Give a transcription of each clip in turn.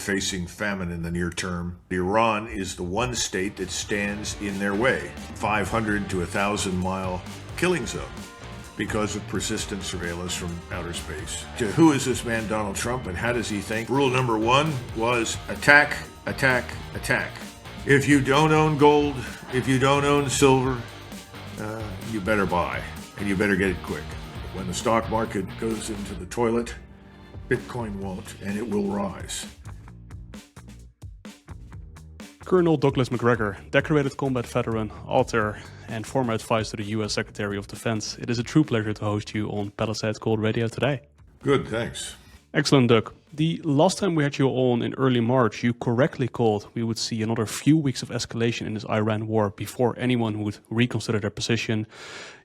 facing famine in the near term. Iran is the one state that stands in their way, 500 to 1,000-mile killing zone because of persistent surveillance from outer space. Who is this man Donald Trump, and how does he think? Rule number one was attack, attack, attack. If you don't own gold, if you don't own silver, you better buy, and you better get it quick. When the stock market goes into the toilet, Bitcoin won't, and it will rise. Colonel Douglas Macgregor, decorated combat veteran, author, and former advisor to the U.S. Secretary of Defense, it is a true pleasure to host you on Palisade Gold Radio today. Good, thanks. Excellent, Doug. The last time we had you on in early March, you correctly called we would see another few weeks of escalation in this Iran war before anyone would reconsider their position.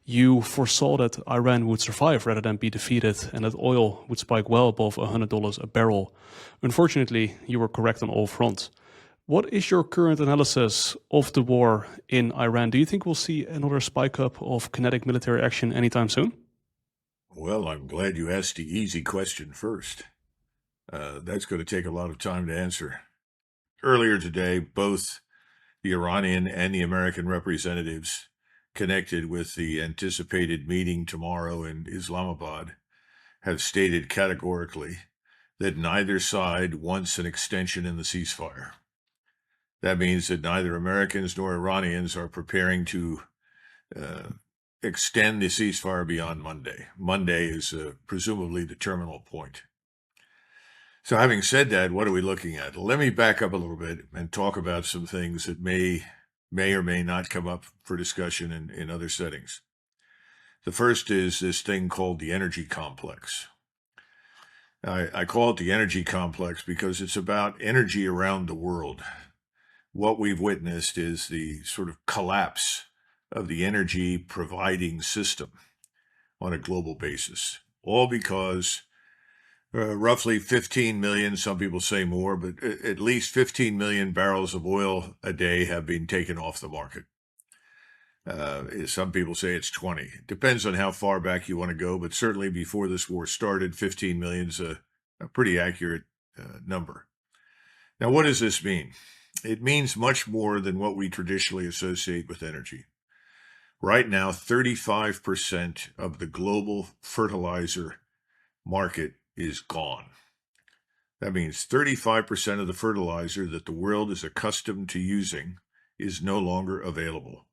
You foresaw that Iran would survive rather than be defeated, and that oil would spike well above $100 a barrel. Unfortunately, you were correct on all fronts. What is your current analysis of the war in Iran? Do you think we'll see another spike up of kinetic military action anytime soon? Well, I'm glad you asked the easy question first. That's going to take a lot of time to answer. Earlier today, both the Iranian and the American representatives connected with the anticipated meeting tomorrow in Islamabad have stated categorically that neither side wants an extension in the ceasefire. That means that neither Americans nor Iranians are preparing to extend the ceasefire beyond Monday. Monday is presumably the terminal point. So having said that, what are we looking at? Let me back up a little bit and talk about some things that may or may not come up for discussion in other settings. The first is this thing called the energy complex. I call it the energy complex because it's about energy around the world. What we've witnessed is the sort of collapse of the energy providing system on a global basis, all because roughly 15 million, some people say more, but at least 15 million barrels of oil a day have been taken off the market. Some people say it's 20. It depends on how far back you want to go, but certainly before this war started, 15 million is a pretty accurate number. Now, what does this mean? It means much more than what we traditionally associate with energy. Right now, 35% of the global fertilizer market is gone. That means 35% of the fertilizer that the world is accustomed to using is no longer available,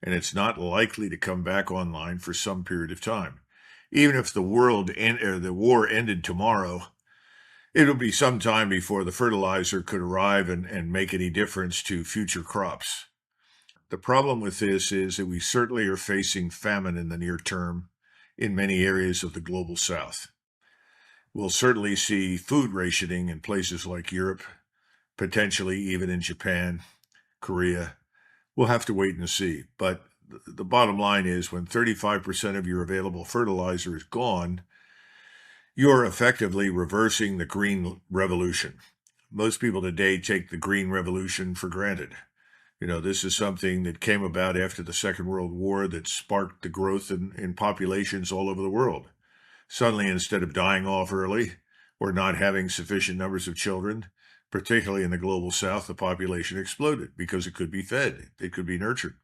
and it's not likely to come back online for some period of time. Even if the war ended tomorrow, it'll be some time before the fertilizer could arrive and make any difference to future crops. The problem with this is that we certainly are facing famine in the near term in many areas of the global south. We'll certainly see food rationing in places like Europe, potentially even in Japan, Korea. We'll have to wait and see. But the bottom line is when 35% of your available fertilizer is gone, you're effectively reversing the green revolution. Most people today take the green revolution for granted. You know, this is something that came about after the Second World War that sparked the growth in populations all over the world. Suddenly, instead of dying off early or not having sufficient numbers of children, particularly in the global south, the population exploded because it could be fed, it could be nurtured.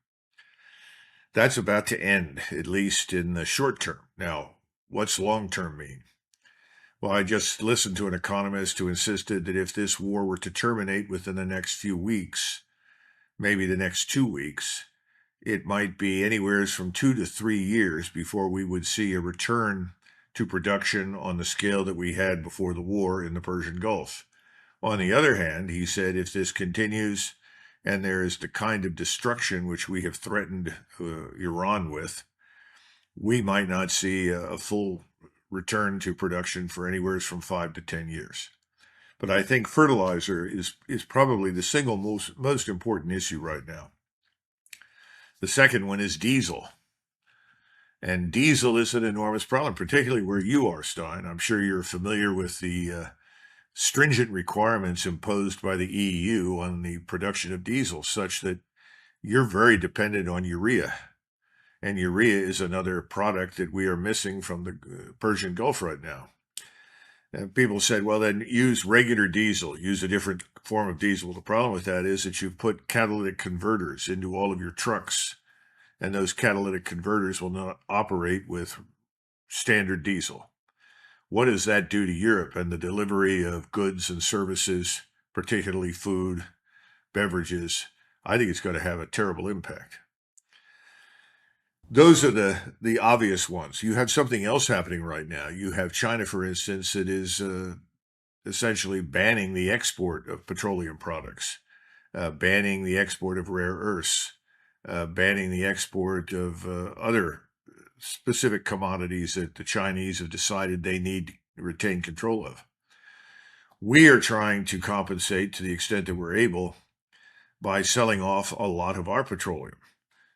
That's about to end, at least in the short term. Now, what's long-term mean? Well, I just listened to an economist who insisted that if this war were to terminate within the next few weeks, maybe the next 2 weeks, it might be anywhere from 2 to 3 years before we would see a return to production on the scale that we had before the war in the Persian Gulf. On the other hand, he said if this continues and there is the kind of destruction which we have threatened Iran with, we might not see a full return to production for anywhere from 5 to 10 years. But I think fertilizer is probably the single most important issue right now. The second one is diesel. And diesel is an enormous problem, particularly where you are, Stijn. I'm sure you're familiar with the stringent requirements imposed by the EU on the production of diesel, such that you're very dependent on urea. And urea is another product that we are missing from the Persian Gulf right now. And people said, well, then use regular diesel, use a different form of diesel. The problem with that is that you've put catalytic converters into all of your trucks, and those catalytic converters will not operate with standard diesel. What does that do to Europe and the delivery of goods and services, particularly food, beverages? I think it's going to have a terrible impact. Those are the obvious ones. You have something else happening right now. You have China, for instance, that is essentially banning the export of petroleum products, banning the export of rare earths, banning the export of other specific commodities that the Chinese have decided they need to retain control of. We are trying to compensate to the extent that we're able by selling off a lot of our petroleum.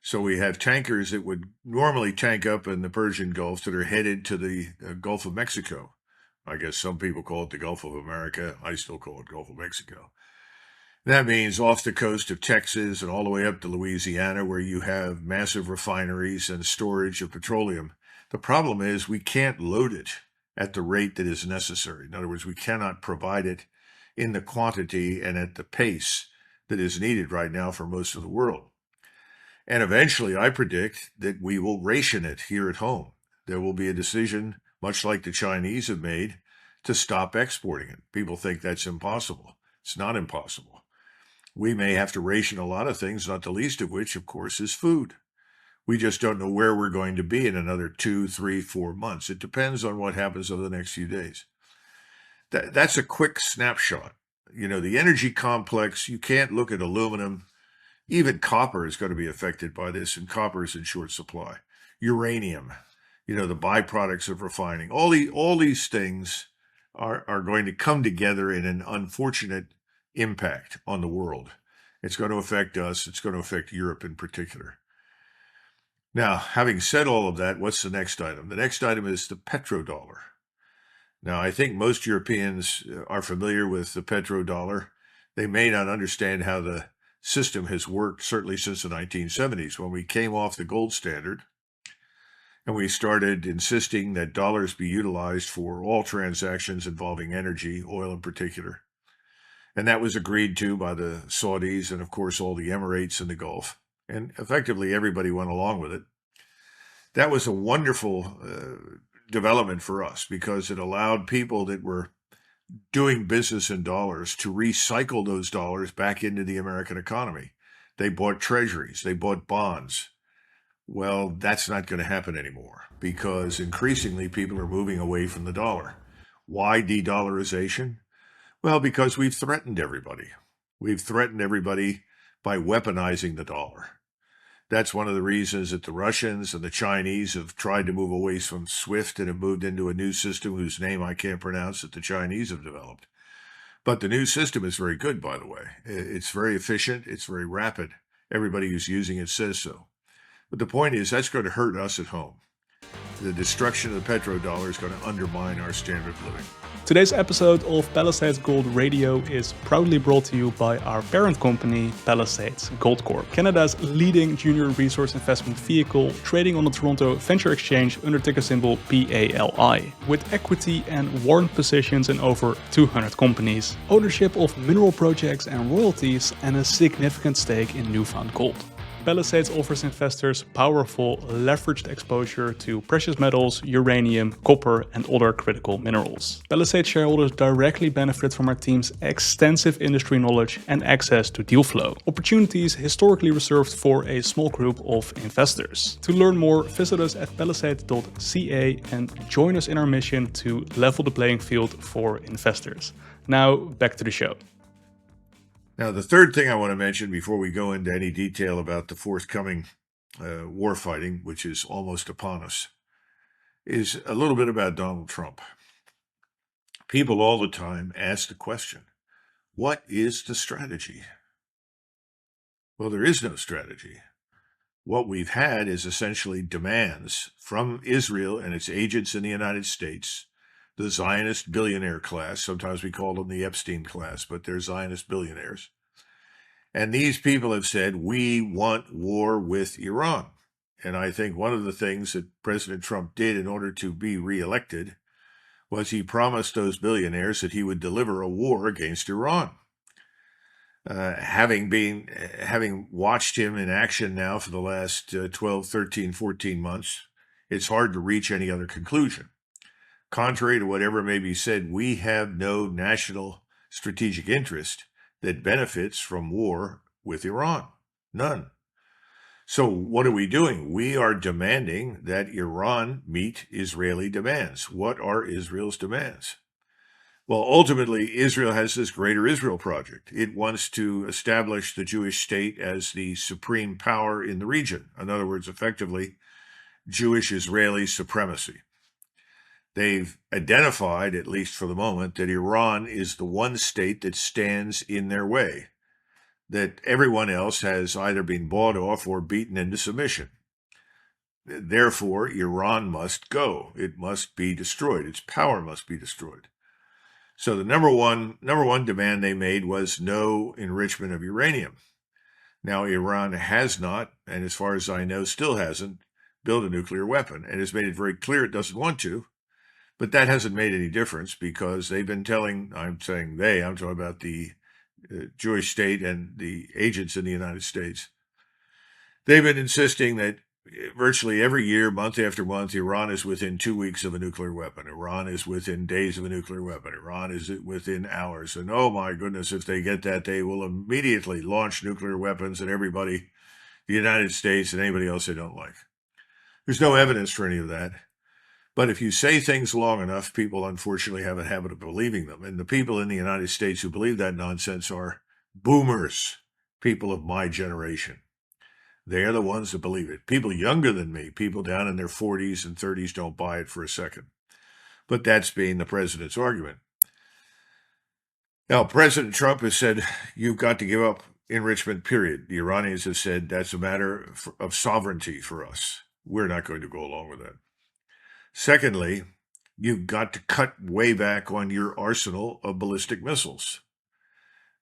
So we have tankers that would normally tank up in the Persian Gulf that are headed to the Gulf of Mexico. I guess some people call it the Gulf of America. I still call it Gulf of Mexico. That means off the coast of Texas and all the way up to Louisiana, where you have massive refineries and storage of petroleum. The problem is we can't load it at the rate that is necessary. In other words, we cannot provide it in the quantity and at the pace that is needed right now for most of the world. And eventually, I predict that we will ration it here at home. There will be a decision, much like the Chinese have made, to stop exporting it. People think that's impossible. It's not impossible. We may have to ration a lot of things, not the least of which, of course, is food. We just don't know where we're going to be in another 2, 3, 4 months. It depends on what happens over the next few days. That's a quick snapshot. You know, the energy complex, you can't look at aluminum. Even copper is going to be affected by this, and copper is in short supply. Uranium, you know, the byproducts of refining. All these things are going to come together in an unfortunate impact on the world. It's going to affect us. It's going to affect Europe in particular. Now, having said all of that, what's the next item? The next item is the petrodollar. Now, I think most Europeans are familiar with the petrodollar. They may not understand how the system has worked, certainly since the 1970s, when we came off the gold standard and we started insisting that dollars be utilized for all transactions involving energy, oil in particular. And that was agreed to by the Saudis and, of course, all the Emirates in the Gulf. And effectively, everybody went along with it. That was a wonderful development for us because it allowed people that were doing business in dollars to recycle those dollars back into the American economy. They bought treasuries, they bought bonds. Well, that's not going to happen anymore because increasingly people are moving away from the dollar. Why de-dollarization? Well, because we've threatened everybody. We've threatened everybody by weaponizing the dollar. That's one of the reasons that the Russians and the Chinese have tried to move away from SWIFT and have moved into a new system whose name I can't pronounce that the Chinese have developed. But the new system is very good, by the way. It's very efficient. It's very rapid. Everybody who's using it says so. But the point is that's going to hurt us at home. The destruction of the petrodollar is going to undermine our standard of living. Today's episode of Palisades Gold Radio is proudly brought to you by our parent company, Palisades Gold Corp, Canada's leading junior resource investment vehicle, trading on the Toronto Venture Exchange under ticker symbol PALI, with equity and warrant positions in over 200 companies, ownership of mineral projects and royalties, and a significant stake in newfound gold. Palisades offers investors powerful, leveraged exposure to precious metals, uranium, copper, and other critical minerals. Palisades shareholders directly benefit from our team's extensive industry knowledge and access to deal flow, opportunities historically reserved for a small group of investors. To learn more, visit us at palisades.ca and join us in our mission to level the playing field for investors. Now, back to the show. Now, the third thing I want to mention before we go into any detail about the forthcoming war fighting, which is almost upon us, is a little bit about Donald Trump. People all the time ask the question, what is the strategy? Well, there is no strategy. What we've had is essentially demands from Israel and its agents in the United States, the Zionist billionaire class. Sometimes we call them the Epstein class, but they're Zionist billionaires. And these people have said, we want war with Iran. And I think one of the things that President Trump did in order to be reelected was he promised those billionaires that he would deliver a war against Iran. Having watched him in action now for the last 12, 13, 14 months, it's hard to reach any other conclusion. Contrary to whatever may be said, we have no national strategic interest that benefits from war with Iran. None. So what are we doing? We are demanding that Iran meet Israeli demands. What are Israel's demands? Well, ultimately, Israel has this Greater Israel project. It wants to establish the Jewish state as the supreme power in the region. In other words, effectively, Jewish-Israeli supremacy. They've identified, at least for the moment, that Iran is the one state that stands in their way, that everyone else has either been bought off or beaten into submission. Therefore, Iran must go. It must be destroyed. Its power must be destroyed. So the number one demand they made was no enrichment of uranium. Now, Iran has not, and as far as I know, still hasn't, built a nuclear weapon, and has made it very clear it doesn't want to. But that hasn't made any difference because they've been telling, I'm talking about the Jewish state and the agents in the United States. They've been insisting that virtually every year, month after month, Iran is within 2 weeks of a nuclear weapon. Iran is within days of a nuclear weapon. Iran is within hours. And oh my goodness, if they get that, they will immediately launch nuclear weapons at everybody, the United States and anybody else they don't like. There's no evidence for any of that. But if you say things long enough, people unfortunately have a habit of believing them. And the people in the United States who believe that nonsense are boomers, people of my generation. They are the ones that believe it. People younger than me, people down in their 40s and 30s don't buy it for a second. But that's being the president's argument. Now, President Trump has said, you've got to give up enrichment, period. The Iranians have said that's a matter of sovereignty for us. We're not going to go along with that. Secondly, you've got to cut way back on your arsenal of ballistic missiles.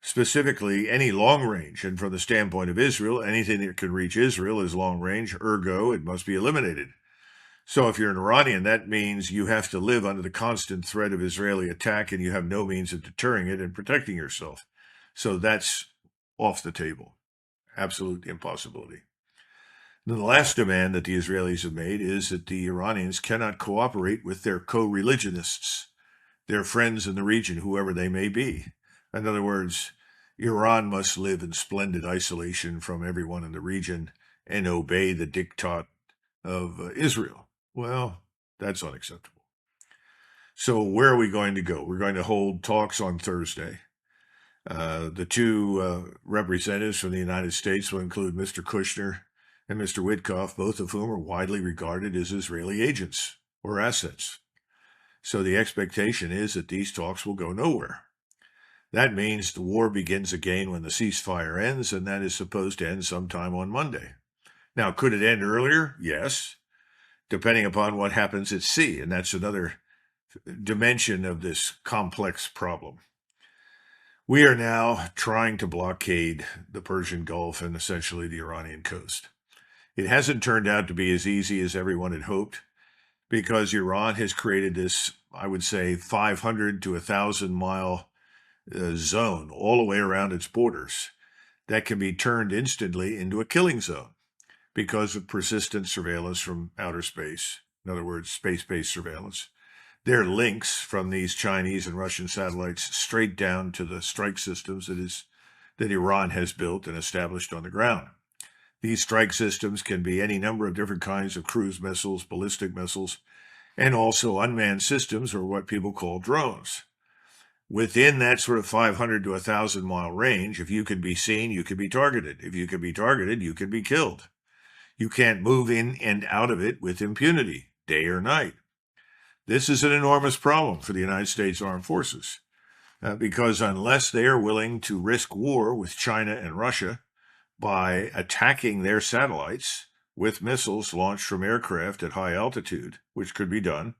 Specifically, any long range, and from the standpoint of Israel, anything that can reach Israel is long range, ergo, it must be eliminated. So if you're an Iranian, that means you have to live under the constant threat of Israeli attack and you have no means of deterring it and protecting yourself. So that's off the table. Absolute impossibility. Then the last demand that the Israelis have made is that the Iranians cannot cooperate with their co-religionists, their friends in the region, whoever they may be. In other words, Iran must live in splendid isolation from everyone in the region and obey the diktat of Israel. Well, that's unacceptable. So where are we going to go? We're going to hold talks on Thursday. The two representatives from the United States will include Mr. Kushner and Mr. Witkoff, both of whom are widely regarded as Israeli agents or assets. So the expectation is that these talks will go nowhere. That means the war begins again when the ceasefire ends, and that is supposed to end sometime on Monday. Now, could it end earlier? Yes, depending upon what happens at sea, and that's another dimension of this complex problem. We are now trying to blockade the Persian Gulf and essentially the Iranian coast. It hasn't turned out to be as easy as everyone had hoped because Iran has created this, I would say, 500 to 1,000 mile zone all the way around its borders that can be turned instantly into a killing zone because of persistent surveillance from outer space. In other words, space-based surveillance. There are links from these Chinese and Russian satellites straight down to the strike systems that Iran has built and established on the ground. These strike systems can be any number of different kinds of cruise missiles, ballistic missiles, and also unmanned systems, or what people call drones. Within that sort of 500 to 1,000 mile range, if you can be seen, you can be targeted. If you can be targeted, you can be killed. You can't move in and out of it with impunity, day or night. This is an enormous problem for the United States Armed Forces because unless they are willing to risk war with China and Russia by attacking their satellites with missiles launched from aircraft at high altitude, which could be done,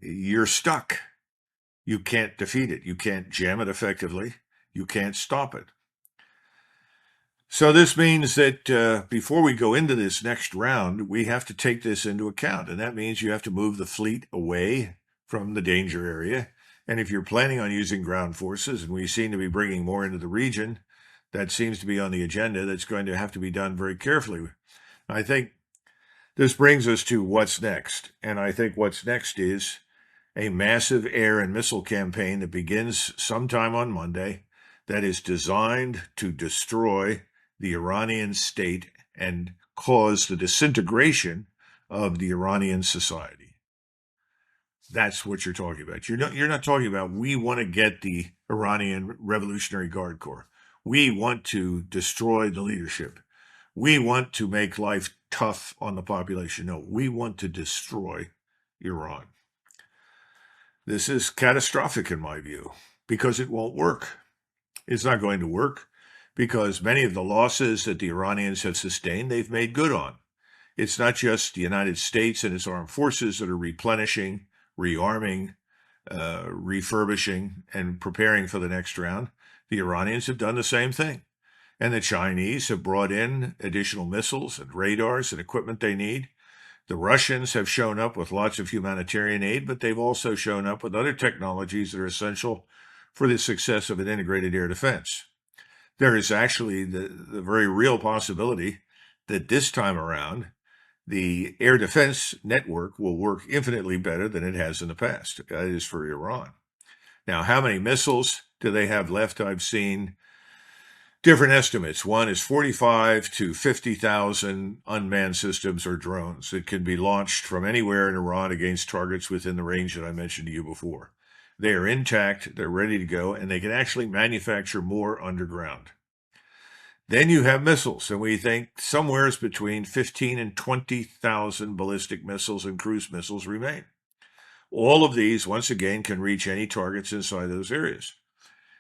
you're stuck. You can't defeat it. You can't jam it effectively. You can't stop it. So this means that before we go into this next round, we have to take this into account. And that means you have to move the fleet away from the danger area. And if you're planning on using ground forces, and we seem to be bringing more into the region, that seems to be on the agenda. That's going to have to be done very carefully. I think this brings us to what's next. And I think what's next is a massive air and missile campaign that begins sometime on Monday that is designed to destroy the Iranian state and cause the disintegration of the Iranian society. That's what you're talking about. You're not talking about, we want to get the Iranian Revolutionary Guard Corps. We want to destroy the leadership. We want to make life tough on the population. No, we want to destroy Iran. This is catastrophic in my view, because it won't work. It's not going to work because many of the losses that the Iranians have sustained, they've made good on. It's not just the United States and its armed forces that are replenishing, rearming, refurbishing, and preparing for the next round. The Iranians have done the same thing. And the Chinese have brought in additional missiles and radars and equipment they need. The Russians have shown up with lots of humanitarian aid, but they've also shown up with other technologies that are essential for the success of an integrated air defense. There is actually the very real possibility that this time around, the air defense network will work infinitely better than it has in the past. That is for Iran. Now, how many missiles do they have left? I've seen different estimates. One is 45 to 50,000 unmanned systems or drones that can be launched from anywhere in Iran against targets within the range that I mentioned to you before. They are intact, they're ready to go, and they can actually manufacture more underground. Then you have missiles, and we think somewhere between 15 and 20,000 ballistic missiles and cruise missiles remain. All of these, once again, can reach any targets inside those areas.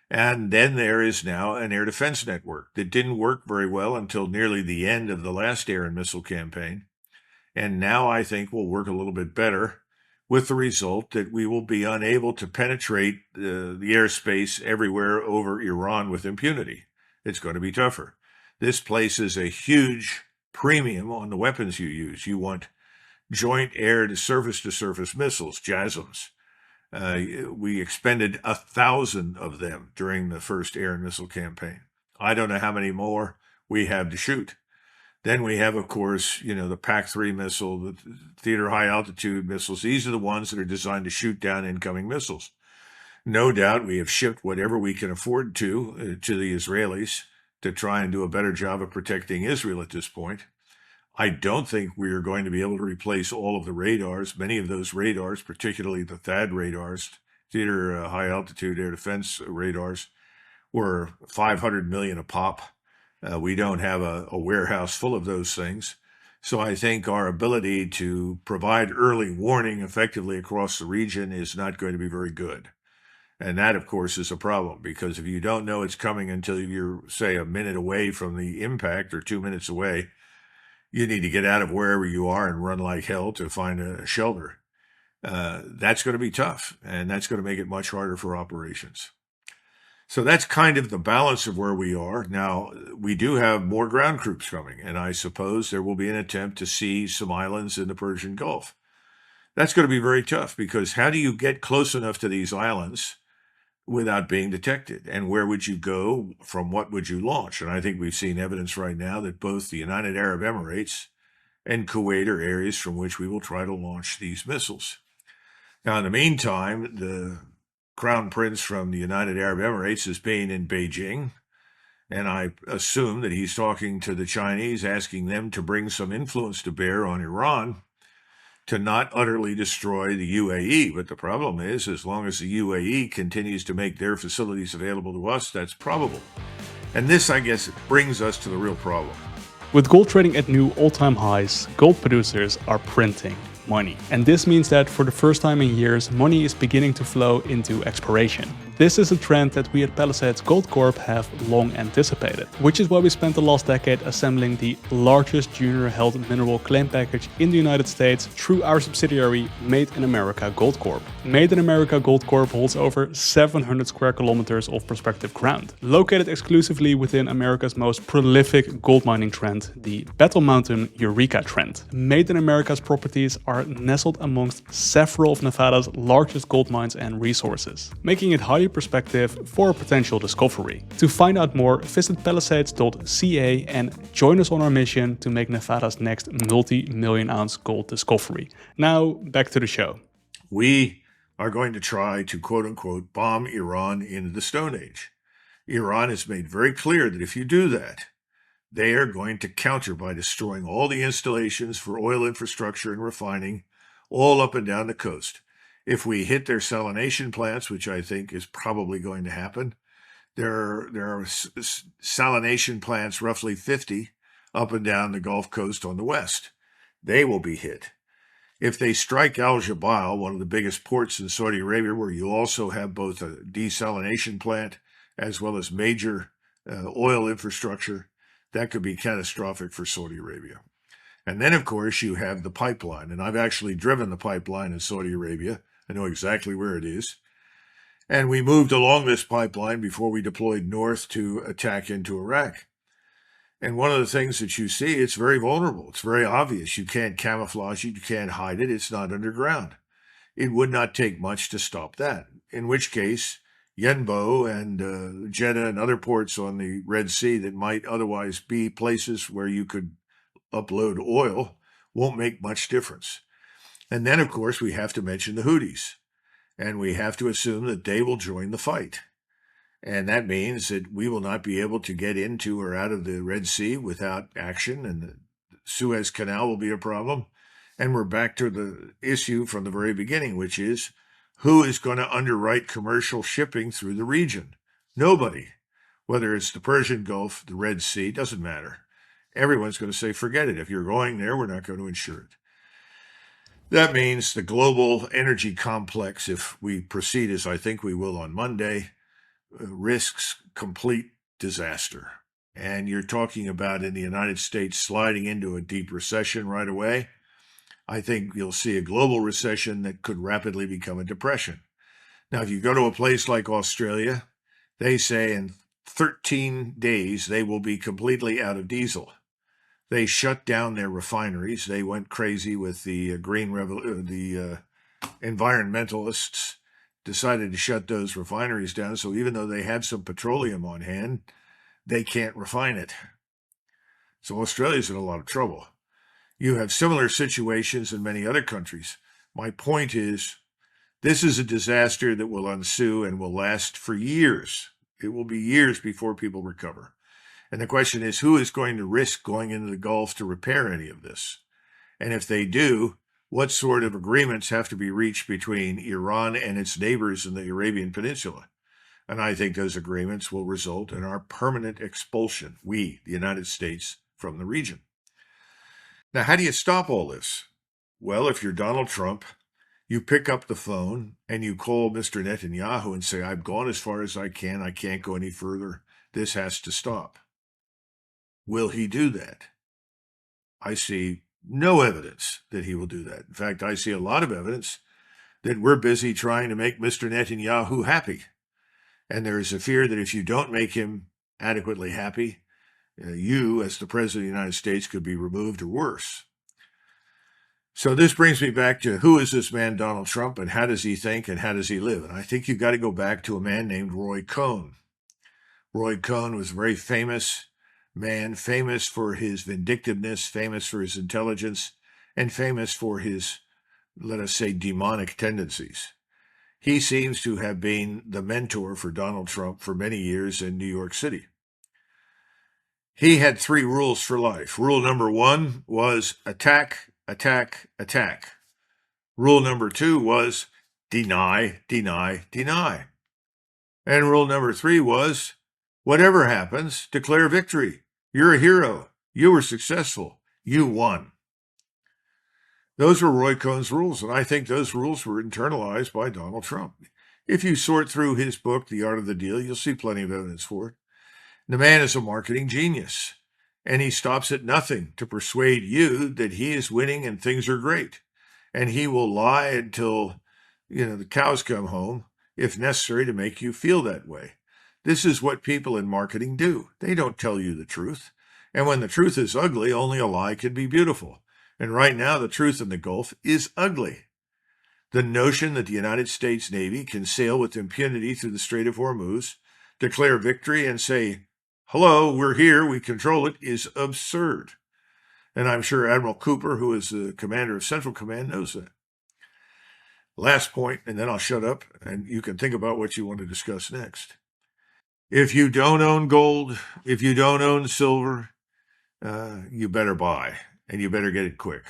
And then there is now an air defense network that didn't work very well until nearly the end of the last air and missile campaign. And now I think will work a little bit better, with the result that we will be unable to penetrate the airspace everywhere over Iran with impunity. It's going to be tougher. This places a huge premium on the weapons you use. You want joint air-to-surface missiles, JASSMs. We expended 1,000 of them during the first air and missile campaign. I don't know how many more we have to shoot. Then we have, of course, the PAC-3 missile, the theater high-altitude missiles. These are the ones that are designed to shoot down incoming missiles. No doubt we have shipped whatever we can afford to the Israelis to try and do a better job of protecting Israel at this point. I don't think we are going to be able to replace all of the radars. Many of those radars, particularly the THAAD radars, theater high-altitude air defense radars, were 500 million a pop. We don't have a warehouse full of those things. So I think our ability to provide early warning effectively across the region is not going to be very good. And that, of course, is a problem, because if you don't know it's coming until you're, say, a minute away from the impact or 2 minutes away, you need to get out of wherever you are and run like hell to find a shelter. That's going to be tough, and that's going to make it much harder for operations. So that's kind of the balance of where we are. Now, we do have more ground troops coming, and I suppose there will be an attempt to seize some islands in the Persian Gulf. That's going to be very tough, because how do you get close enough to these islands without being detected? And where would you go? From what would you launch? And I think we've seen evidence right now that both the United Arab Emirates and Kuwait are areas from which we will try to launch these missiles. Now, in the meantime, the Crown Prince from the United Arab Emirates is being in Beijing, and I assume that he's talking to the Chinese, asking them to bring some influence to bear on Iran to not utterly destroy the UAE. But the problem is, as long as the UAE continues to make their facilities available to us, that's probable. And this, I guess, brings us to the real problem. With gold trading at new all-time highs, gold producers are printing money. And this means that for the first time in years, money is beginning to flow into exploration. This is a trend that we at Palisades Gold Corp have long anticipated, which is why we spent the last decade assembling the largest junior held mineral claim package in the United States through our subsidiary Made in America Gold Corp. Made in America Gold Corp holds over 700 square kilometers of prospective ground, located exclusively within America's most prolific gold mining trend, the Battle Mountain Eureka trend. Made in America's properties are nestled amongst several of Nevada's largest gold mines and resources, making it highly prospective for a potential discovery. To find out more, visit palisades.ca and join us on our mission to make Nevada's next multi-million ounce gold discovery. Now, back to the show. We are going to try to quote-unquote bomb Iran into the Stone Age. Iran has made very clear that if you do that, they are going to counter by destroying all the installations for oil infrastructure and refining all up and down the coast. If we hit their salination plants, which I think is probably going to happen, there are salination plants, roughly 50, up and down the Gulf Coast on the west. They will be hit. If they strike Al Jabail, one of the biggest ports in Saudi Arabia, where you also have both a desalination plant as well as major oil infrastructure, that could be catastrophic for Saudi Arabia. And then, of course, you have the pipeline. And I've actually driven the pipeline in Saudi Arabia. I know exactly where it is. And we moved along this pipeline before we deployed north to attack into Iraq. And one of the things that you see, it's very vulnerable. It's very obvious. You can't camouflage it. You can't hide it. It's not underground. It would not take much to stop that. In which case, Yenbo and Jeddah and other ports on the Red Sea that might otherwise be places where you could upload oil won't make much difference. And then, of course, we have to mention the Houthis. And we have to assume that they will join the fight. And that means that we will not be able to get into or out of the Red Sea without action, and the Suez Canal will be a problem. And we're back to the issue from the very beginning, which is who is going to underwrite commercial shipping through the region? Nobody. Whether it's the Persian Gulf, the Red Sea, doesn't matter. Everyone's going to say, forget it. If you're going there, we're not going to insure it. That means the global energy complex, if we proceed as I think we will on Monday, risks complete disaster. And you're talking about in the United States sliding into a deep recession right away. I think you'll see a global recession that could rapidly become a depression. Now, if you go to a place like Australia, they say in 13 days they will be completely out of diesel. They shut down their refineries. They went crazy with the environmentalists decided to shut those refineries down. So even though they had some petroleum on hand, they can't refine it. So Australia's in a lot of trouble. You have similar situations in many other countries. My point is, this is a disaster that will ensue and will last for years. It will be years before people recover. And the question is, who is going to risk going into the Gulf to repair any of this? And if they do, what sort of agreements have to be reached between Iran and its neighbors in the Arabian Peninsula? And I think those agreements will result in our permanent expulsion, we, the United States, from the region. Now, how do you stop all this? Well, if you're Donald Trump, you pick up the phone and you call Mr. Netanyahu and say, I've gone as far as I can't go any further. This has to stop. Will he do that? I see no evidence that he will do that. In fact, I see a lot of evidence that we're busy trying to make Mr. Netanyahu happy. And there is a fear that if you don't make him adequately happy, you, as the President of the United States, could be removed or worse. So this brings me back to who is this man, Donald Trump, and how does he think and how does he live? And I think you've got to go back to a man named Roy Cohn. Roy Cohn was a very famous man, famous for his vindictiveness, famous for his intelligence, and famous for his, let us say, demonic tendencies. He seems to have been the mentor for Donald Trump for many years in New York City. He had 3 rules for life. Rule number 1 was attack, attack, attack. Rule number 2 was deny, deny, deny. And rule number 3 was whatever happens, declare victory. You're a hero. You were successful. You won. Those were Roy Cohn's rules, and I think those rules were internalized by Donald Trump. If you sort through his book, The Art of the Deal, you'll see plenty of evidence for it. The man is a marketing genius, and he stops at nothing to persuade you that he is winning and things are great. And he will lie until, the cows come home, if necessary, to make you feel that way. This is what people in marketing do. They don't tell you the truth. And when the truth is ugly, only a lie can be beautiful. And right now, the truth in the Gulf is ugly. The notion that the United States Navy can sail with impunity through the Strait of Hormuz, declare victory, and say, hello, we're here, we control it, is absurd. And I'm sure Admiral Cooper, who is the commander of Central Command, knows that. Last point, and then I'll shut up, and you can think about what you want to discuss next. If you don't own gold, if you don't own silver, you better buy, and you better get it quick.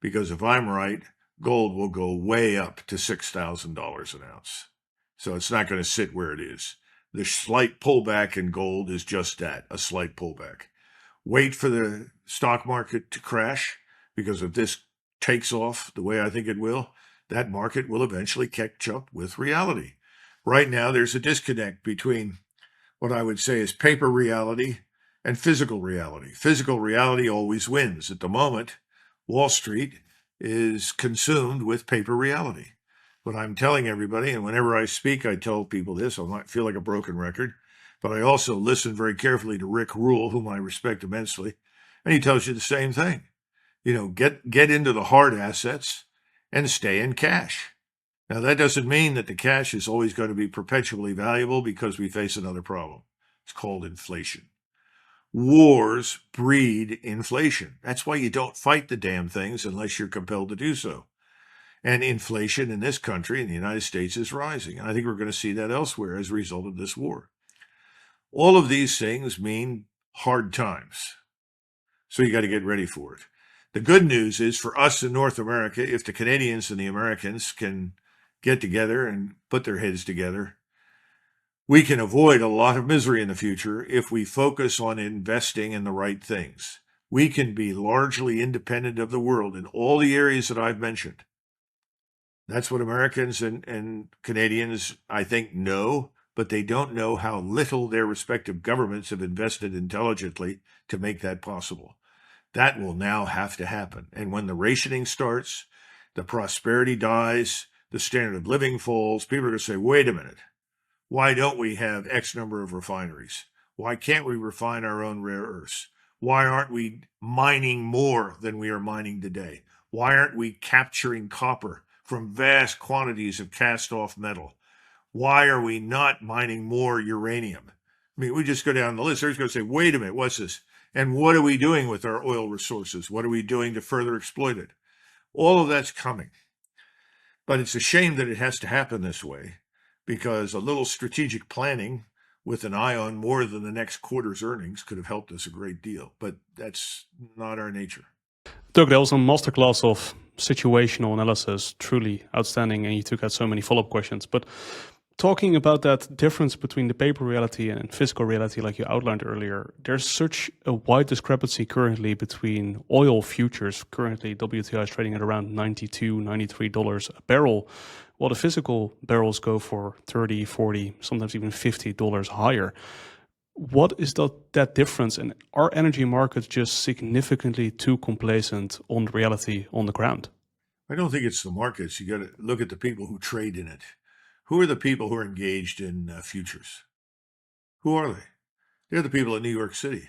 Because if I'm right, gold will go way up to $6,000 an ounce. So it's not going to sit where it is. The slight pullback in gold is just that, a slight pullback. Wait for the stock market to crash, because if this takes off the way I think it will, that market will eventually catch up with reality. Right now, there's a disconnect between what I would say is paper reality and physical reality. Physical reality always wins. At the moment, Wall Street is consumed with paper reality. But I'm telling everybody, and whenever I speak, I tell people this, I might feel like a broken record, but I also listen very carefully to Rick Rule, whom I respect immensely, and he tells you the same thing. Get into the hard assets and stay in cash. Now, that doesn't mean that the cash is always going to be perpetually valuable, because we face another problem. It's called inflation. Wars breed inflation. That's why you don't fight the damn things unless you're compelled to do so. And inflation in this country, in the United States, is rising. And I think we're going to see that elsewhere as a result of this war. All of these things mean hard times. So you got to get ready for it. The good news is for us in North America, if the Canadians and the Americans can get together and put their heads together, we can avoid a lot of misery in the future if we focus on investing in the right things. We can be largely independent of the world in all the areas that I've mentioned. That's what Americans and Canadians, I think, know, but they don't know how little their respective governments have invested intelligently to make that possible. That will now have to happen. And when the rationing starts, the prosperity dies, the standard of living falls, people are going to say, wait a minute, why don't we have X number of refineries? Why can't we refine our own rare earths? Why aren't we mining more than we are mining today? Why aren't we capturing copper from vast quantities of cast-off metal? Why are we not mining more uranium? I mean, we just go down the list. They're just going to say, wait a minute, what's this? And what are we doing with our oil resources? What are we doing to further exploit it? All of that's coming. But it's a shame that it has to happen this way, because a little strategic planning with an eye on more than the next quarter's earnings could have helped us a great deal. But that's not our nature. Doug, that was a masterclass of situational analysis, truly outstanding, and you took out so many follow-up questions. But talking about that difference between the paper reality and physical reality, like you outlined earlier, there's such a wide discrepancy currently between oil futures. Currently, WTI is trading at around $92, $93 a barrel, while the physical barrels go for $30, $40, sometimes even $50 higher. What is that difference? And are energy markets just significantly too complacent on reality on the ground? I don't think it's the markets. You got to look at the people who trade in it. Who are the people who are engaged in futures? Who are they? They're the people in New York City.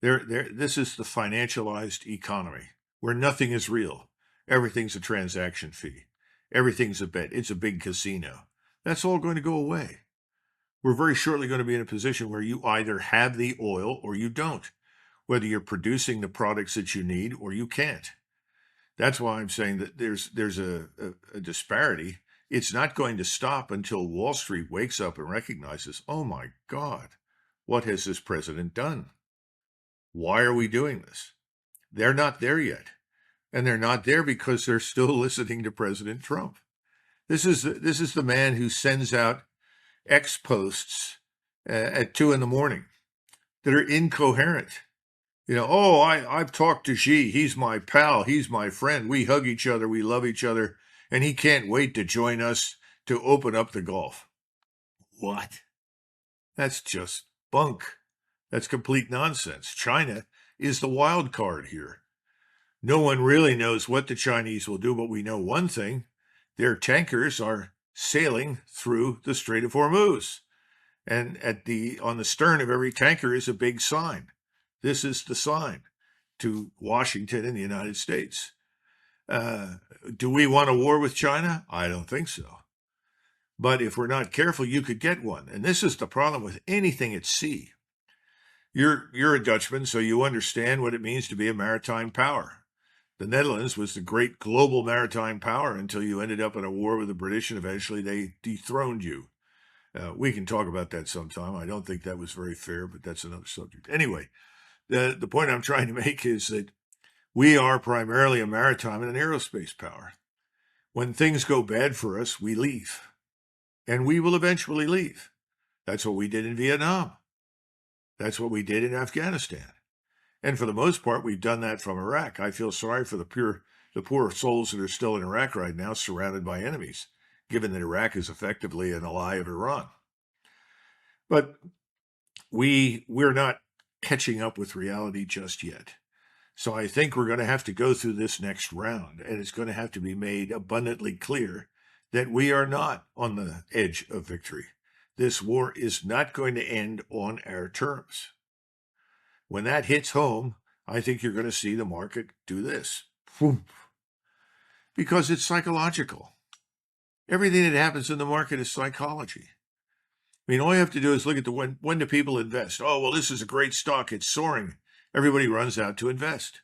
This is the financialized economy where nothing is real. Everything's a transaction fee. Everything's a bet. It's a big casino. That's all going to go away. We're very shortly going to be in a position where you either have the oil or you don't, whether you're producing the products that you need or you can't. That's why I'm saying that there's a disparity. It's not going to stop until Wall Street wakes up and recognizes, oh my God, what has this president done? Why are we doing this? They're not there yet. And they're not there because they're still listening to President Trump. This is the man who sends out X posts at 2 a.m. that are incoherent. I've talked to Xi. He's my pal. He's my friend. We hug each other. We love each other. And he can't wait to join us to open up the Gulf. What? That's just bunk. That's complete nonsense. China is the wild card here. No one really knows what the Chinese will do, but we know one thing. Their tankers are sailing through the Strait of Hormuz. And on the stern of every tanker is a big sign. This is the sign to Washington and the United States. Do we want a war with China? I don't think so. But if we're not careful, you could get one. And this is the problem with anything at sea. You're a Dutchman, so you understand what it means to be a maritime power. The Netherlands was the great global maritime power until you ended up in a war with the British, and eventually they dethroned you. We can talk about that sometime. I don't think that was very fair, but that's another subject. Anyway, the point I'm trying to make is that we are primarily a maritime and an aerospace power. When things go bad for us, we leave. And we will eventually leave. That's what we did in Vietnam. That's what we did in Afghanistan. And for the most part, we've done that from Iraq. I feel sorry for the poor souls that are still in Iraq right now, surrounded by enemies, given that Iraq is effectively an ally of Iran. But we're not catching up with reality just yet. So I think we're going to have to go through this next round, and it's going to have to be made abundantly clear that we are not on the edge of victory. This war is not going to end on our terms. When that hits home, I think you're going to see the market do this. Because it's psychological. Everything that happens in the market is psychology. I mean, all you have to do is look at when do people invest? Oh, well, this is a great stock. It's soaring. Everybody runs out to invest.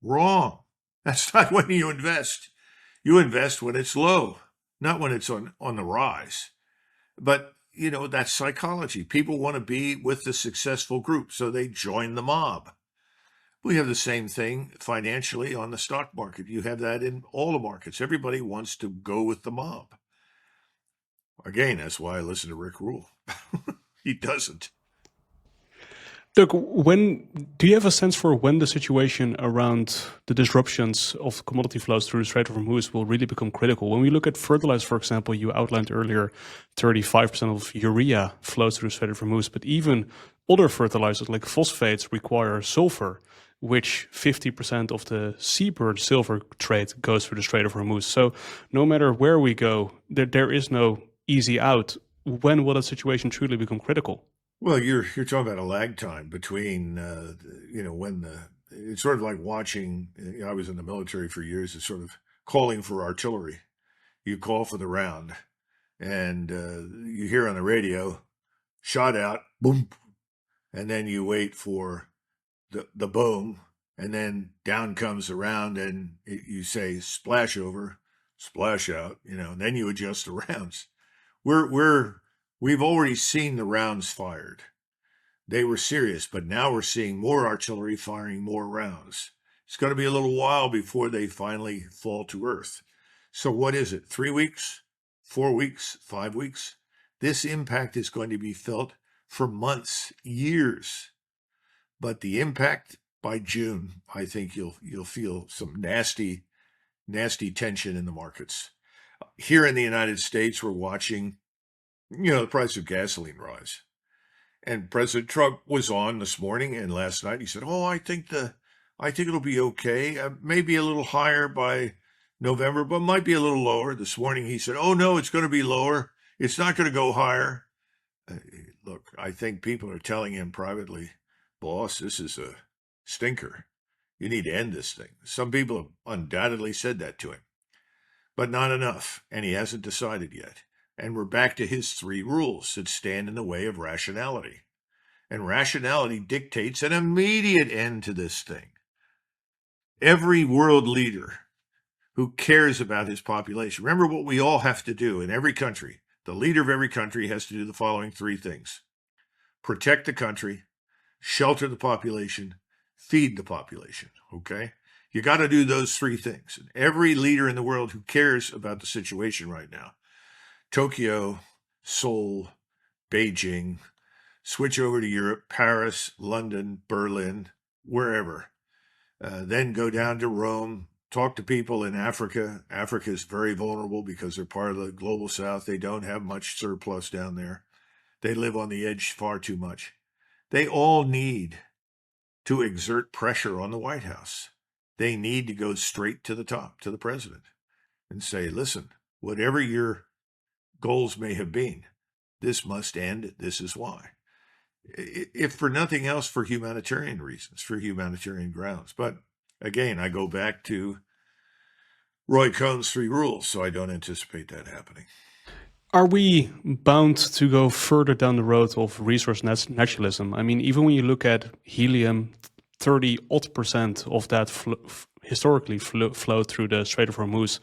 Wrong. That's not when you invest. You invest when it's low, not when it's on the rise. But, that's psychology. People want to be with the successful group, so they join the mob. We have the same thing financially on the stock market. You have that in all the markets. Everybody wants to go with the mob. Again, that's why I listen to Rick Rule. He doesn't. Doug, do you have a sense for when the situation around the disruptions of commodity flows through the Strait of Hormuz will really become critical? When we look at fertilizer, for example, you outlined earlier 35% of urea flows through the Strait of Hormuz, but even other fertilizers like phosphates require sulfur, which 50% of the seabird silver trade goes through the Strait of Hormuz. So no matter where we go, there is no easy out. When will that situation truly become critical? Well, you're talking about a lag time between, it's sort of like watching, I was in the military for years, it's sort of calling for artillery. You call for the round and you hear on the radio, shot out, boom, and then you wait for the boom, and then down comes the round and you say splash over, splash out, and then you adjust the rounds. We've already seen the rounds fired. They were serious, but now we're seeing more artillery firing more rounds. It's going to be a little while before they finally fall to earth. So what is it? 3 weeks? 4 weeks? 5 weeks? This impact is going to be felt for months, years. But the impact by June, I think you'll feel some nasty, nasty tension in the markets. Here in the United States, we're watching the price of gasoline rise. And President Trump was on this morning and last night. He said, I think it'll be okay. Maybe a little higher by November, but might be a little lower. This morning he said, no, it's going to be lower. It's not going to go higher. Look, I think people are telling him privately, boss, this is a stinker. You need to end this thing. Some people have undoubtedly said that to him, but not enough. And he hasn't decided yet. And we're back to his 3 rules that stand in the way of rationality. And rationality dictates an immediate end to this thing. Every world leader who cares about his population, remember what we all have to do in every country. The leader of every country has to do the following 3 things. Protect the country, shelter the population, feed the population, okay? You got to do those 3 things. And every leader in the world who cares about the situation right now, Tokyo, Seoul, Beijing, switch over to Europe, Paris, London, Berlin, wherever. Then go down to Rome, Talk to people in Africa. Africa is very vulnerable because they're part of the global south. They don't have much surplus down there. They live on the edge far too much. They all need to exert pressure on the White House. They need to go straight to the top, to the president, and say, listen, whatever your goals may have been, this must end. This is why. If for nothing else, for humanitarian reasons, for humanitarian grounds. But again, I go back to Roy Cohn's 3 rules, so I don't anticipate that happening. Are we bound to go further down the road of resource naturalism? I mean, even when you look at helium, 30% of that historically flowed through the Strait of Hormuz.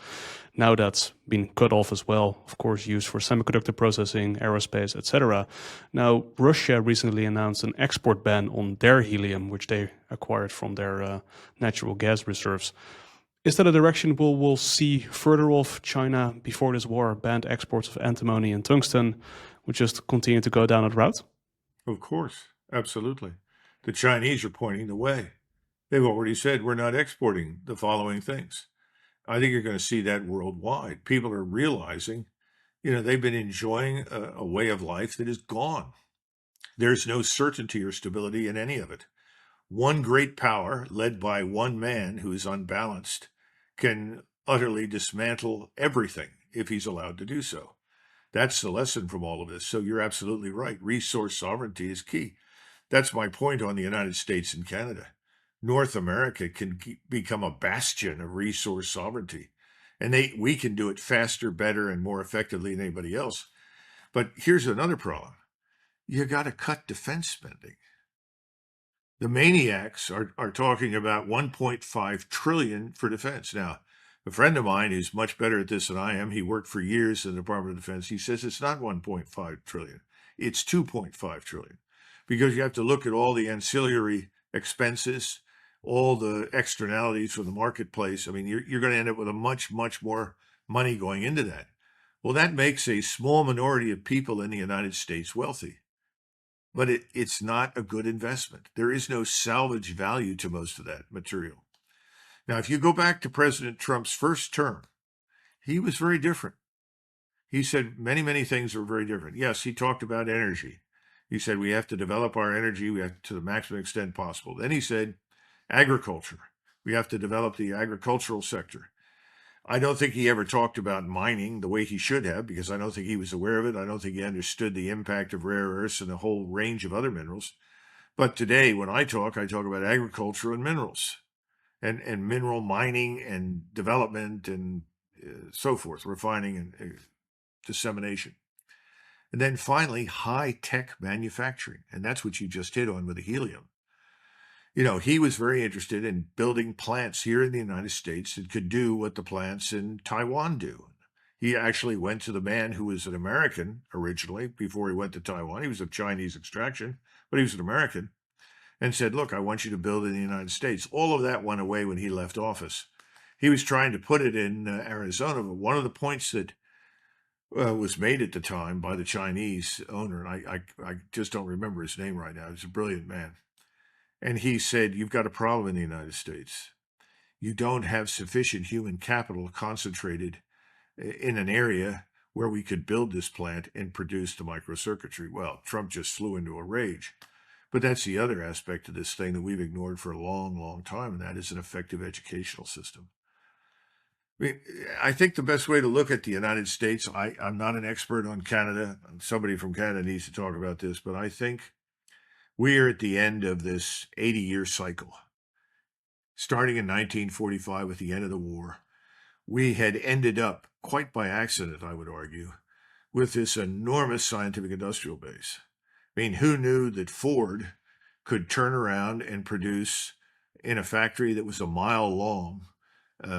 Now that's been cut off as well, of course, used for semiconductor processing, aerospace, etc. Now, Russia recently announced an export ban on their helium, which they acquired from their natural gas reserves. Is that a direction we'll see further of? China, before this war, banned exports of antimony and tungsten. Will just continue to go down that route? Of course, absolutely. The Chinese are pointing the way. They've already said we're not exporting the following things. I think you're going to see that worldwide. People are realizing, they've been enjoying a way of life that is gone. There's no certainty or stability in any of it. One great power, led by one man who is unbalanced, can utterly dismantle everything if he's allowed to do so. That's the lesson from all of this. So you're absolutely right. Resource sovereignty is key. That's my point on the United States and Canada. North America can become a bastion of resource sovereignty. And we can do it faster, better, and more effectively than anybody else. But here's another problem. You got to cut defense spending. The maniacs are talking about 1.5 trillion for defense. Now, a friend of mine who's much better at this than I am, he worked for years in the Department of Defense. He says it's not 1.5 trillion. It's 2.5 trillion, because you have to look at all the ancillary expenses, all the externalities for the marketplace. I mean, you're going to end up with a much, much more money going into that. Well, that makes a small minority of people in the United States wealthy. But it's not a good investment. There is no salvage value to most of that material. Now, if you go back to President Trump's first term, he was very different. He said many, many things were very different. Yes, he talked about energy. He said we have to develop our energy to the maximum extent possible. Then he said agriculture. We have to develop the agricultural sector. I don't think he ever talked about mining the way he should have, because I don't think he was aware of it. I don't think he understood the impact of rare earths and a whole range of other minerals. But today, when I talk about agriculture and minerals, and mineral mining and development and so forth, refining and dissemination. And then finally, high-tech manufacturing. And that's what you just hit on with the helium. He was very interested in building plants here in the United States that could do what the plants in Taiwan do. He actually went to the man who was an American originally before he went to Taiwan. He was of Chinese extraction, but he was an American, and said, look, I want you to build in the United States. All of that went away when he left office. He was trying to put it in Arizona, but one of the points that was made at the time by the Chinese owner, and I just don't remember his name right now. He's a brilliant man. And he said, you've got a problem in the United States. You don't have sufficient human capital concentrated in an area where we could build this plant and produce the microcircuitry. Well, Trump just flew into a rage. But that's the other aspect of this thing that we've ignored for a long, long time, and that is an effective educational system. I think the best way to look at the United States, I'm not an expert on Canada. Somebody from Canada needs to talk about this, but I think we are at the end of this 80-year cycle. Starting in 1945 with the end of the war, we had ended up, quite by accident, I would argue, with this enormous scientific industrial base. I mean, who knew that Ford could turn around and produce in a factory that was a mile long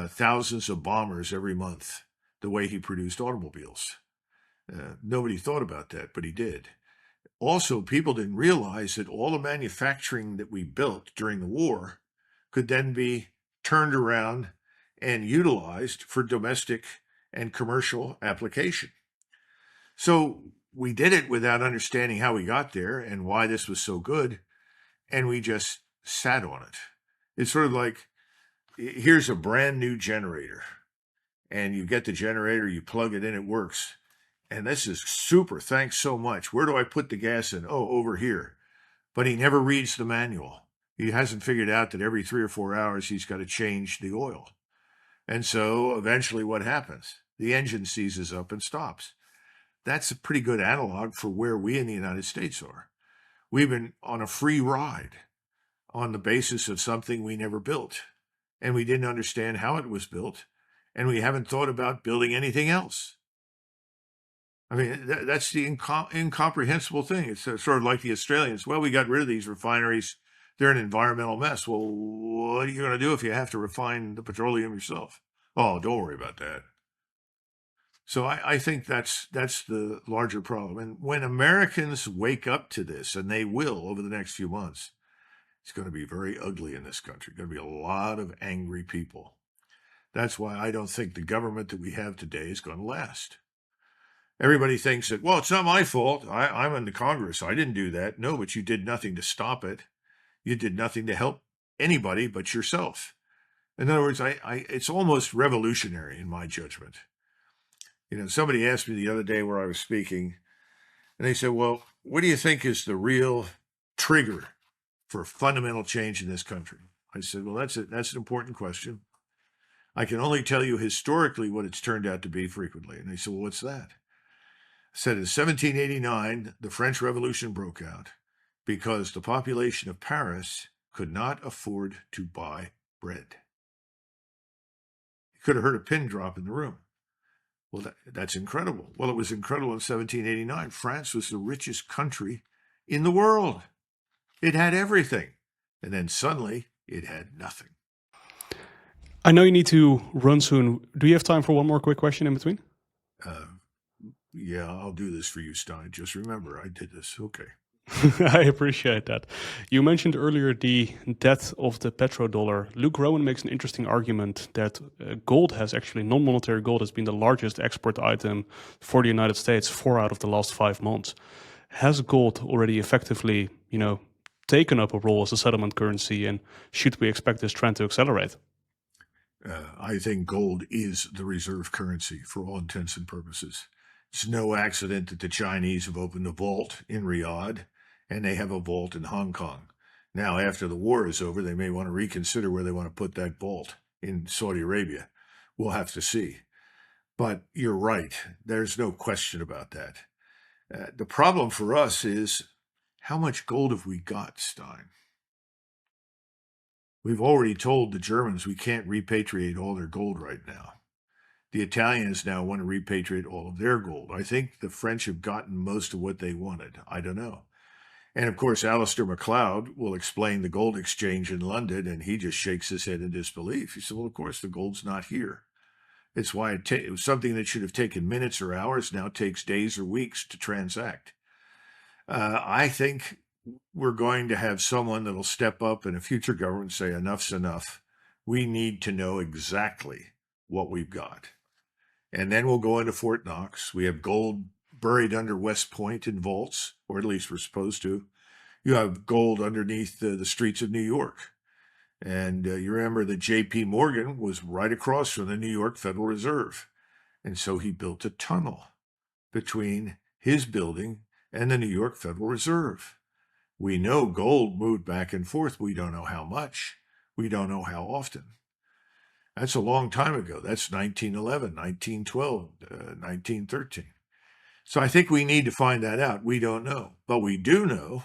thousands of bombers every month, the way he produced automobiles? Nobody thought about that, but he did. Also, people didn't realize that all the manufacturing that we built during the war could then be turned around and utilized for domestic and commercial application. So we did it without understanding how we got there and why this was so good, and we just sat on it. It's sort of like here's a brand new generator, and you get the generator, you plug it in, it works. And this is super, thanks so much. Where do I put the gas in? Oh, over here. But he never reads the manual. He hasn't figured out that every 3 or 4 hours he's got to change the oil. And so eventually what happens? The engine seizes up and stops. That's a pretty good analog for where we in the United States are. We've been on a free ride on the basis of something we never built. And we didn't understand how it was built. And we haven't thought about building anything else. I mean, that's the incomprehensible thing. It's sort of like the Australians. Well, we got rid of these refineries. They're an environmental mess. Well, what are you going to do if you have to refine the petroleum yourself? Oh, don't worry about that. So I think that's the larger problem. And when Americans wake up to this, and they will over the next few months, it's going to be very ugly in this country. Going to be a lot of angry people. That's why I don't think the government that we have today is going to last. Everybody thinks that, well, it's not my fault. I'm in the Congress. I didn't do that. No, but you did nothing to stop it. You did nothing to help anybody but yourself. In other words, it's almost revolutionary in my judgment. You know, somebody asked me the other day where I was speaking, and they said, well, what do you think is the real trigger for fundamental change in this country? I said, well, that's an important question. I can only tell you historically what it's turned out to be frequently. And they said, well, what's that? I said, in 1789, the French Revolution broke out because the population of Paris could not afford to buy bread. You could have heard a pin drop in the room. Well, that's incredible. Well, it was incredible in 1789. France was the richest country in the world. It had everything. And then suddenly, it had nothing. I know you need to run soon. Do you have time for one more quick question in between? Yeah, I'll do this for you, Stijn. Just remember, I did this. Okay. I appreciate that. You mentioned earlier the death of the petrodollar. Luke Rowan makes an interesting argument that gold has actually, non-monetary gold has been the largest export item for the United States 4 out of the last 5 months. Has gold already effectively, taken up a role as a settlement currency, and should we expect this trend to accelerate? I think gold is the reserve currency for all intents and purposes. It's no accident that the Chinese have opened a vault in Riyadh, and they have a vault in Hong Kong. Now, after the war is over, they may want to reconsider where they want to put that vault in Saudi Arabia. We'll have to see. But you're right. There's no question about that. The problem for us is, how much gold have we got, Stijn? We've already told the Germans we can't repatriate all their gold right now. The Italians now want to repatriate all of their gold. I think the French have gotten most of what they wanted. I don't know. And of course, Alistair MacLeod will explain the gold exchange in London, and he just shakes his head in disbelief. He said, well, of course, the gold's not here. It's why it was something that should have taken minutes or hours now takes days or weeks to transact. I think we're going to have someone that'll step up in a future government and say, enough's enough. We need to know exactly what we've got. And then we'll go into Fort Knox. We have gold buried under West Point in vaults, or at least we're supposed to. You have gold underneath the streets of New York. And you remember that J.P. Morgan was right across from the New York Federal Reserve. And so he built a tunnel between his building and the New York Federal Reserve. We know gold moved back and forth. We don't know how much. We don't know how often. That's a long time ago. That's 1911, 1912, 1913. So I think we need to find that out. We don't know. But we do know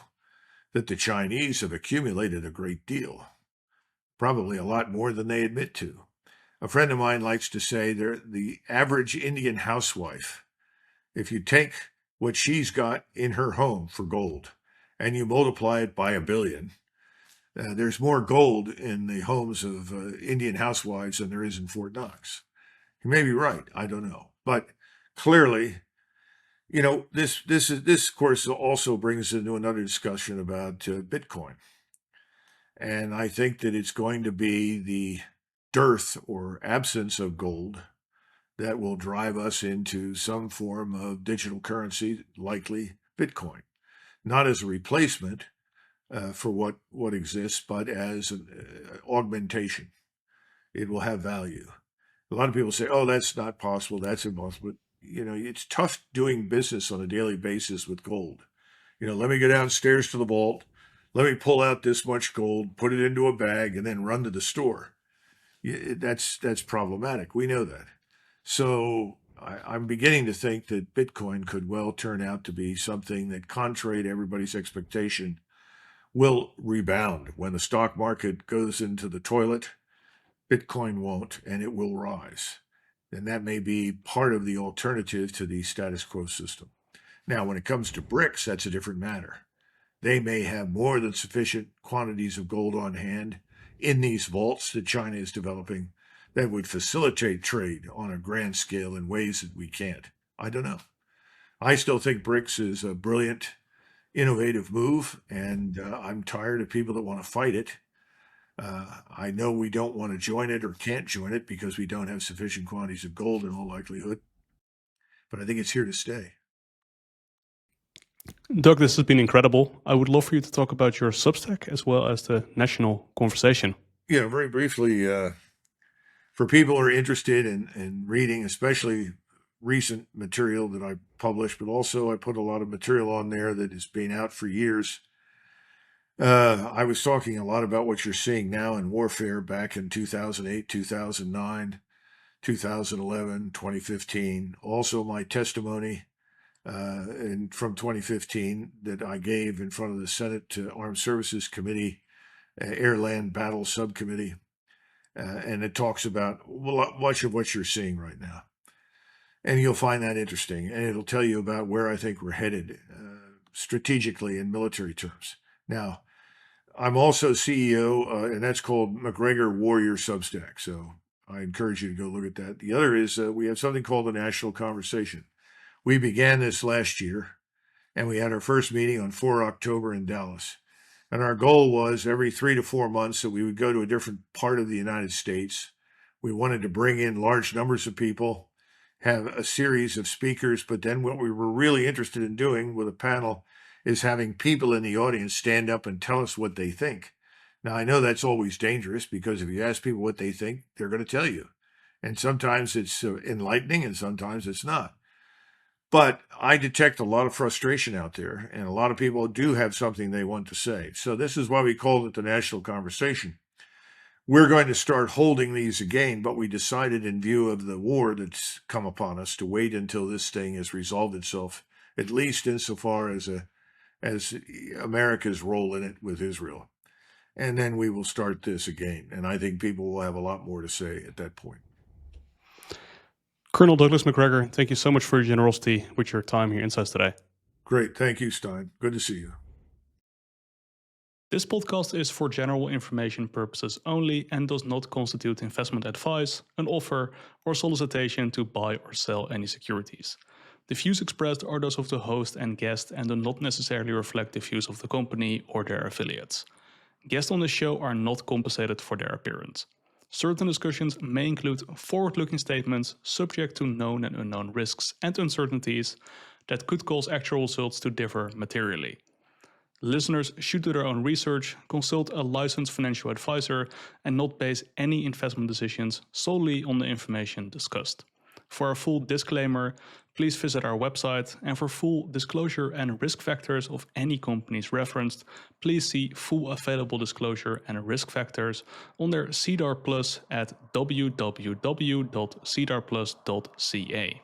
that the Chinese have accumulated a great deal, probably a lot more than they admit to. A friend of mine likes to say they're the average Indian housewife. If you take what she's got in her home for gold and you multiply it by 1 billion, there's more gold in the homes of Indian housewives than there is in Fort Knox. You may be right. I don't know. But clearly, this of course also brings into another discussion about Bitcoin. And I think that it's going to be the dearth or absence of gold that will drive us into some form of digital currency, likely Bitcoin, not as a replacement for what exists, but as an augmentation. it will have value. A lot of people say, oh, that's not possible, that's impossible. But, it's tough doing business on a daily basis with gold. Let me go downstairs to the vault, let me pull out this much gold, put it into a bag, and then run to the store. That's problematic. We know that. So I'm beginning to think that Bitcoin could well turn out to be something that, contrary to everybody's expectation, will rebound. When the stock market goes into the toilet, Bitcoin won't, and it will rise. And that may be part of the alternative to the status quo system. Now, when it comes to BRICS, that's a different matter. They may have more than sufficient quantities of gold on hand in these vaults that China is developing that would facilitate trade on a grand scale in ways that we can't. I don't know. I still think BRICS is a brilliant, innovative move, and I'm tired of people that want to fight it. I know we don't want to join it or can't join it because we don't have sufficient quantities of gold in all likelihood, but I think it's here to stay. Doug, this has been incredible. I would love for you to talk about your Substack as well as the national conversation. Yeah, very briefly, for people who are interested in reading, especially recent material that I published, but also I put a lot of material on there that has been out for years. I was talking a lot about what you're seeing now in warfare back in 2008, 2009, 2011, 2015. Also my testimony from 2015 that I gave in front of the Senate Armed Services Committee, Air-Land Battle Subcommittee. And it talks about much of what you're seeing right now. And you'll find that interesting. And it'll tell you about where I think we're headed strategically in military terms. Now, I'm also CEO, and that's called McGregor Warrior Substack. So I encourage you to go look at that. The other is we have something called the National Conversation. We began this last year, and we had our first meeting on 4 October in Dallas. And our goal was every 3 to 4 months that we would go to a different part of the United States. We wanted to bring in large numbers of people, have a series of speakers, but then what we were really interested in doing with a panel is having people in the audience stand up and tell us what they think. Now, I know that's always dangerous because if you ask people what they think, they're going to tell you. And sometimes it's enlightening and sometimes it's not. But I detect a lot of frustration out there, and a lot of people do have something they want to say. So this is why we called it the National Conversation. We're going to start holding these again, but we decided in view of the war that's come upon us to wait until this thing has resolved itself, at least insofar as America's role in it with Israel. And then we will start this again. And I think people will have a lot more to say at that point. Colonel Douglas Macgregor, thank you so much for your generosity with your time here Insights today. Great. Thank you, Stijn. Good to see you. This podcast is for general information purposes only and does not constitute investment advice, an offer, or solicitation to buy or sell any securities. The views expressed are those of the host and guest and do not necessarily reflect the views of the company or their affiliates. Guests on the show are not compensated for their appearance. Certain discussions may include forward-looking statements subject to known and unknown risks and uncertainties that could cause actual results to differ materially. Listeners should do their own research, consult a licensed financial advisor, and not base any investment decisions solely on the information discussed. For a full disclaimer, please visit our website, and for full disclosure and risk factors of any companies referenced, please see full available disclosure and risk factors on their CEDAR Plus at www.cedarplus.ca.